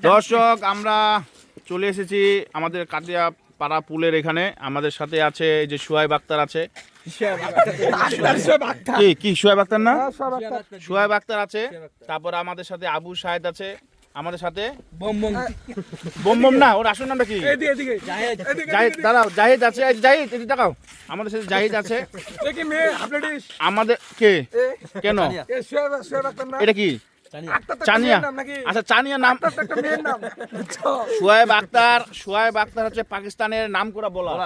দর্শক আমরা চলে এসেছি আমাদের কাটিয়া পাড়া পুলের এখানে। আমাদের সাথে আছে এই যে সোহাইব আক্তার আছে। কি সোহাইব আক্তার না? সোহাইব আক্তার আছে। তারপর আমাদের সাথে আবু শাহেদ আছে। আমাদের সাথে বম বম না, ওর আসল নামটা কি? জাহিদ। দাঁড়াও, জাহিদ আছে। জাহিদ এদিকে তাকাও। আমাদের সাথে জাহিদ আছে। আমাদের কে কেন এটা কি? চানিয়া। আচ্ছা, চানিয়া নাম। সোহাইব আক্তার। সোহাইব আক্তার হচ্ছে পাকিস্তানের নাম করা বোলার।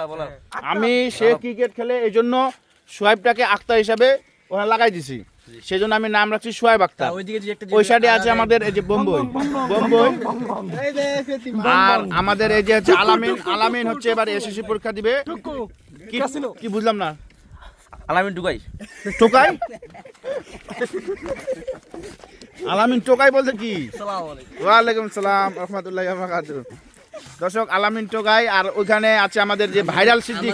আমি সে ক্রিকেট খেলে এই জন্য সোহাইবটাকে আক্তার হিসাবে ওখানে লাগাই দিছি, সেই জন্য আমি নাম রাখছি সোহাইব আক্তার। ওই সাইডে আছে আমাদের এই যে বোম্বই। আর আমাদের এই যে হচ্ছে আলামিন। আলামিন হচ্ছে এবার এসএসসি পরীক্ষা দিবে। কি বুঝলাম না? আলামিন টোকাই। টোকাই? আলামিন টোকাই বলতে কি? ওয়ালাইকুম সালাম রহমতুল্লাহি ওয়া বারাকাতুহু। দর্শক আলামিন টোকাই। আর ওখানে আছে আমাদের যে ভাইরাল সিদ্দিক।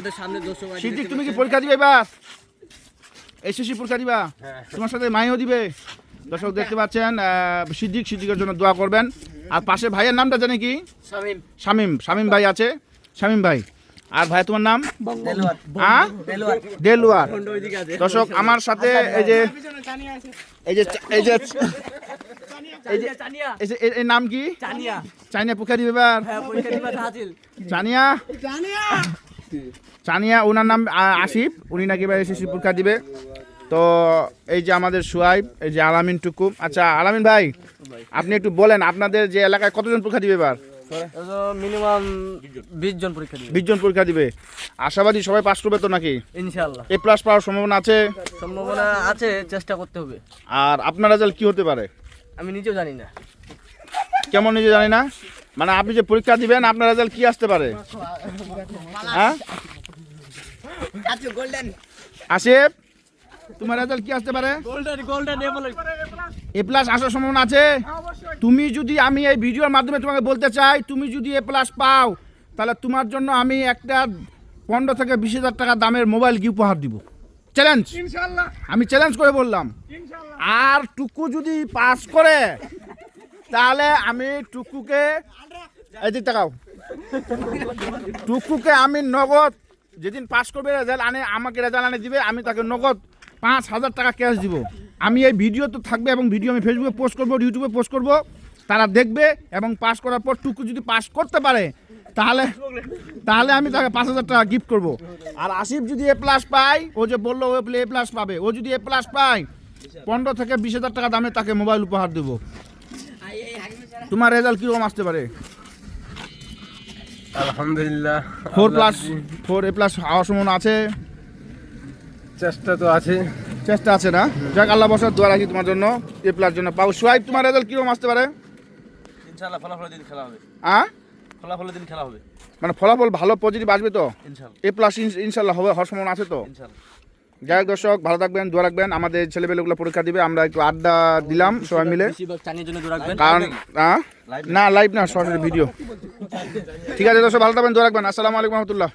সিদ্দিক, তুমি কি পরীক্ষা দিবে এবার? এসএসসি পরীক্ষা দিবা? তোমার সাথে মাইও দিবে। দর্শক দেখতে পাচ্ছেন সিদ্দিকের জন্য দোয়া করবেন। আর পাশে ভাইয়ের নামটা জানি কি? শামিম। শামিম ভাই আছে। শামিম ভাই। আর ভাই তোমার নাম? দেলওয়ার। দর্শক আমার সাথে এই যে এই নাম কি? চানিয়া পরীক্ষা দিবে এবার? চানিয়া ওনার নাম আসিফ। উনি নাকি এবার এসএসসি পরীক্ষা দিবে। তো এই যে আমাদের সোহাইব, এই যে আলামিন টুকু। আচ্ছা আলামিন ভাই, আপনি একটু বলেন আপনাদের যে এলাকায় কতজন পরীক্ষা দিবে এবার? মিনিমাম 20 জন পরীক্ষা দিবে। 20 জন পরীক্ষা দিবে। আশাবাদী সবাই পাস করবে তো নাকি? ইনশাআল্লাহ। এ প্লাস পাওয়ার সম্ভাবনা আছে? সম্ভাবনা আছে, চেষ্টা করতে হবে। আর আপনার রেজাল্ট কি হতে পারে? আমি নিজেও জানি না। কেমন নিজে জানি না মানে? আপনি যে পরীক্ষা দিবেন আপনার রেজাল্ট কি আসতে পারে? হ্যাঁ আসিফ, তোমার রেজাল্ট কি আসতে পারে? এ প্লাস আসার সম্ভাবনা আছে? তুমি যদি, আমি এই ভিডিওর মাধ্যমে তোমাকে বলতে চাই, তুমি যদি এ প্লাস পাও তাহলে তোমার জন্য আমি একটা 15 থেকে 20,000 টাকা দামের মোবাইল গিফট উপহার দিব। চ্যালেঞ্জ, আমি চ্যালেঞ্জ করে বললাম। আর টুকু যদি পাস করে তাহলে আমি টুকুকে, এদিক তাকাও, টুকুকে আমি নগদ, যেদিন পাস করবে রেজাল্ট আনে, আমাকে রেজাল্ট আনে দিবে, আমি তাকে নগদ 5,000 টাকা ক্যাশ দিব। আমি এই ভিডিও তো থাকবে এবং ভিডিও আমি ফেসবুকে পোস্ট করবো, ইউটিউবে পোস্ট করব, তারা দেখবে। এবং পাস করার পর টুকু যদি পাস করতে পারে তাহলে আমি তাকে 5,000 টাকা গিফট করব। আর আসিফ যদি এ প্লাস পায়, ও যে বললো ও এ প্লাস পাবে, ও যদি এ প্লাস পায় 15 থেকে 20,000 টাকা দামে তাকে মোবাইল উপহার দেবো। তোমার রেজাল্ট কীরকম আসতে পারে? আলহামদুলিল্লাহ 4+4 এ প্লাস হওয়ার সম্ভাবনা আছে? চেষ্টা তো আছে। চেষ্টা আছে না? যাক, আল্লাহ বসার দোয়া রাখি তোমার জন্য এ প্লাস জন্য পাও। সোহাইব, তোমার রেজাল্ট কিরকম আসতে পারে? ইনশাআল্লাহ ফলাফলের দিন খেলা হবে। ফলাফলের দিন খেলা হবে, মানে ফলাফল ভালো পজিটিভ আসবে তো? ইনশাআল্লাহ। এ প্লাস ইনশাআল্লাহ হবে, হওয়ার সম্ভাবনা আছে তো? ইনশাআল্লাহ। যাই হোক দর্শক, ভালো থাকবেন, দোয়া রাখবেন। আমাদের ছেলেপেলেগুলো পরীক্ষা দিবে, আমরা একটু আড্ডা দিলাম সবাই মিলে। কারণ না, লাইভ না, সরাসরি ভিডিও। ঠিক আছে দর্শক, ভালো থাকবেন, দোয়া রাখবেন। আসসালামু আলাইকুম রহমতুল্লাহ।